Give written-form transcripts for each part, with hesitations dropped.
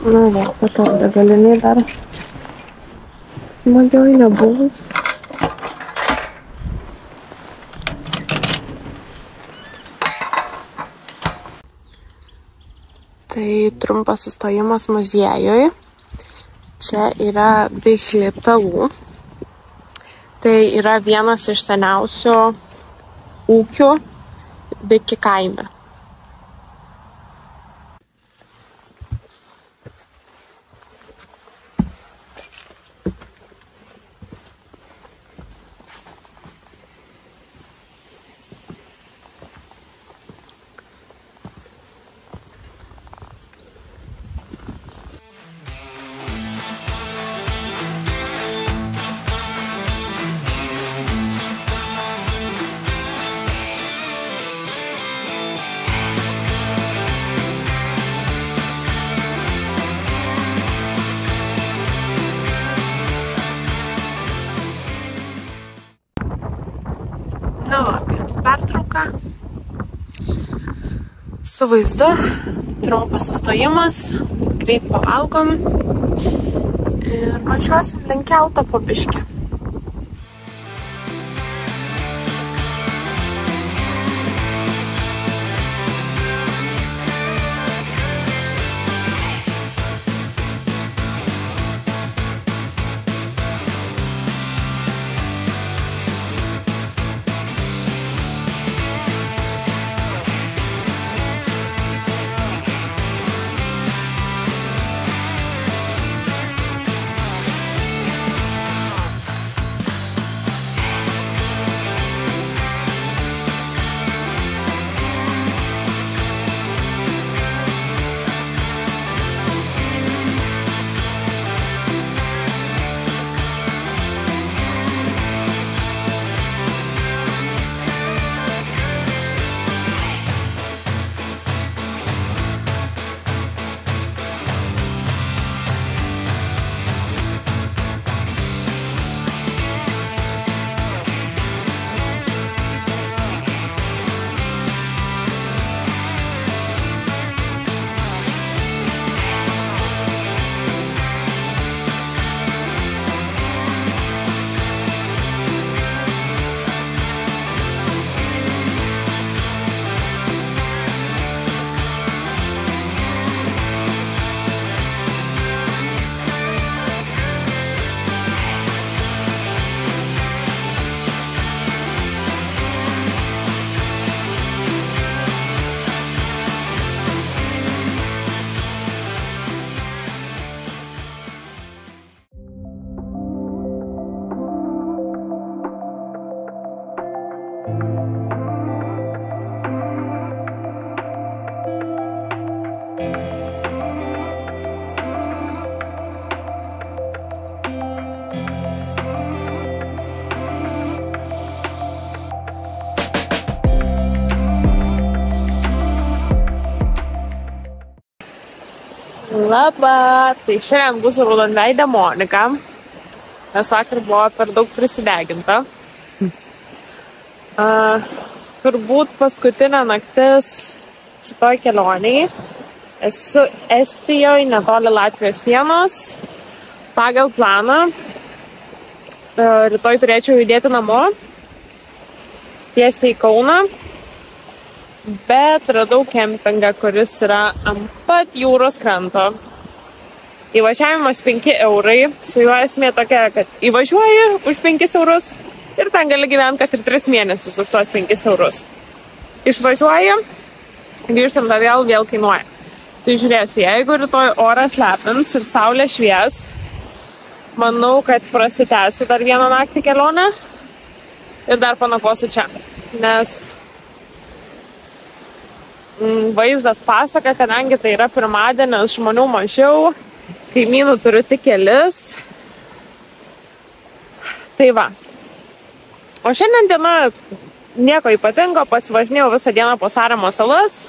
Na va, tokia degalinė dar smagioj nebuvus. Tai trumpas sustojimas muziejui. Čia yra Vihliptalų. Tai yra vienas iš seniausių ūkių Biki kaime. Pertrauka su vaizdu, trumpas sustojimas, greit pavalgom ir važiuosim link kelto po biškį. Labą, tai šiandien bus raudonveidė Monika, nes vakar buvo per daug prisideginta. Turbūt paskutinė naktis šitoj kelioniai. Esu Estijoje, netoli Latvijos sienos. Pagal planą rytoj turėčiau judėti namo, tiesiai į Kauną. Bet radau kempingą, kuris yra ant pat jūros kranto. Įvažiavimas 5 eurai. Su juo esmė tokia, kad įvažiuoji už 5 eurus ir ten gali gyventi, kad ir 3 mėnesius už tos 5 eurus. Išvažiuoji, grįžtant vėl kainuoja. Tai žiūrėsiu, jeigu rytoj oras lepins ir saulė švies, manau, kad prasitęsiu dar vieną naktį kelionę ir dar panakosiu čia. Nes vaizdas pasaka, kadangi tai yra pirmadienis, žmonių mažiau, kaimynų turiu tik kelis. Tai va. O šiandien diena nieko ypatingo, pasivažinėjau visą dieną po Saremo salas,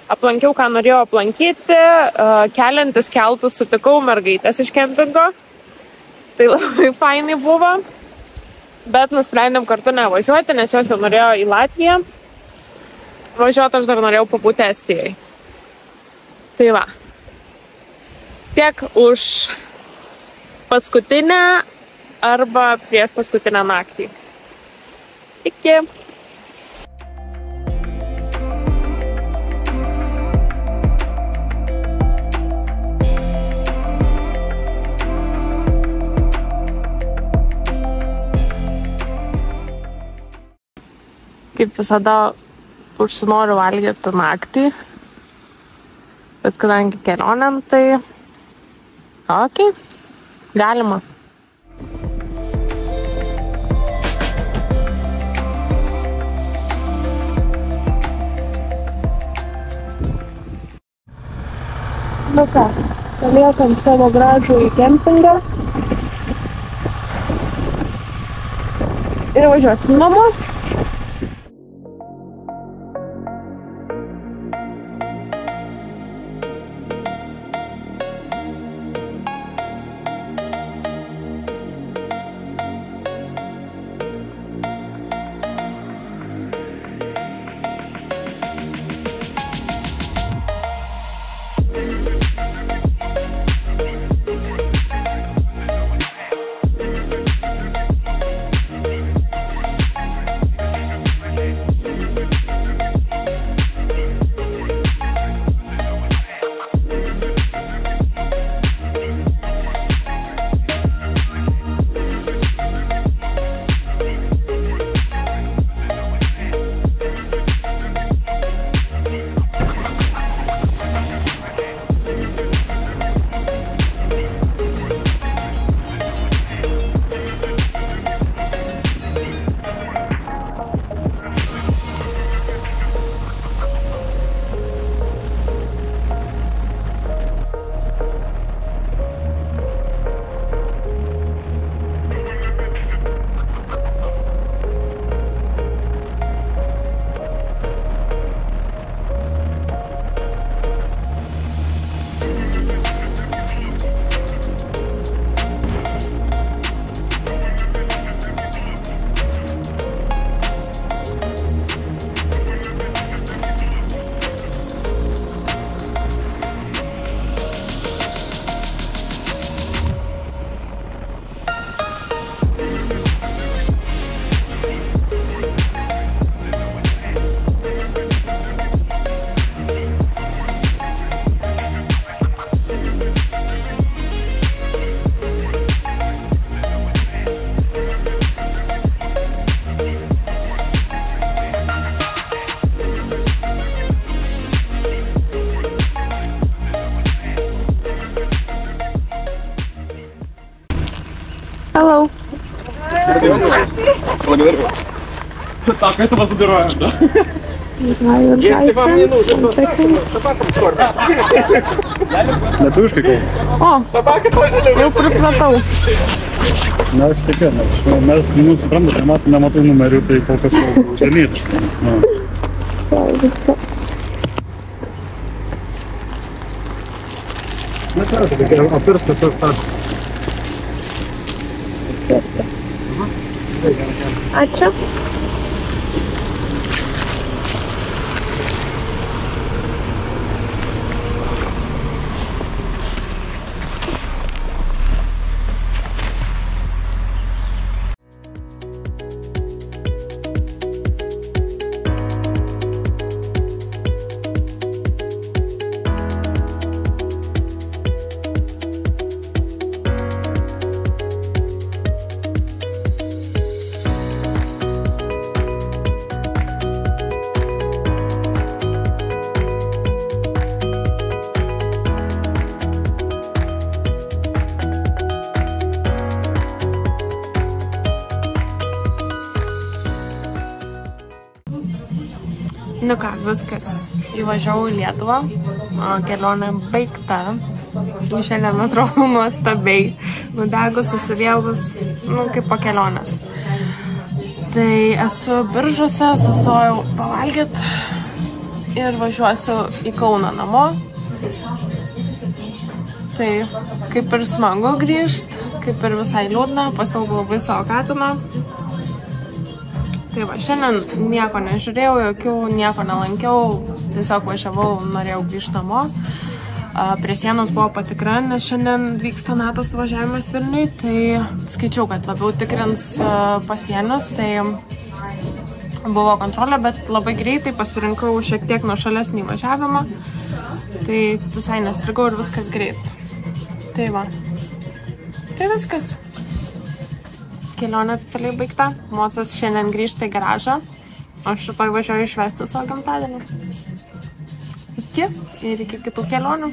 aplankiau, ką norėjau aplankyti, keliantis keltus sutikau mergaitės iš kempingo. Tai labai fainai buvo, bet nusprendėm kartu nevažiuoti, nes jos jau norėjo į Latviją. Važiuoti aš dar norėjau pabūti Estijai. Tai va. Tiek už paskutinę arba prieš paskutinę naktį. Iki. Kaip visada užsinoriu valgyti naktį, bet kadangi kelionėn, tai okei, galima. Nu ką, paliekam savo gražų į kempingą ir važiuosim namo. Hello. Благодарю. Так, этого забираем, да? Если вам не нужен, Lietuviškai kalba. O, jau pripratau. Na, aš tokia, mes suprantate, nematau numerių, tai kol kas kalbu užsienietiškai. Na, tai tokia apirs tiesiog tą. Ačiū. Nu ką, viskas. Įvažiavau į Lietuvą, kelionė baigta. Šiandien atrodo nuostabiai. Nudegus, susivėlus, kaip po kelionės. Tai esu Biržuose, sustojau pavalgyti ir važiuosiu į Kauną namo. Tai kaip ir smagu grįžti, kaip ir visai liūdna, pasiilgau labai savo katino. Tai va, šiandien nieko nežiūrėjau, nieko nelankiau, tiesiog važiavau, norėjau grįžti namo. Prie sienos buvo patikra, nes šiandien vyksta NATO suvažiavimas Vilniui, tai skaičiau, kad labiau tikrins pasienius, tai buvo kontrolė, bet labai greitai pasirinkau šiek tiek nuošalesnį važiavimą, tai visai nestrigau ir viskas greit. Tai va, tai viskas. Kelionė oficialiai baigta, Mozas šiandien grįžta į garažą, o aš rytoj važiuoju išvesti savo gimtadienį. Iki ir iki kitų kelionių.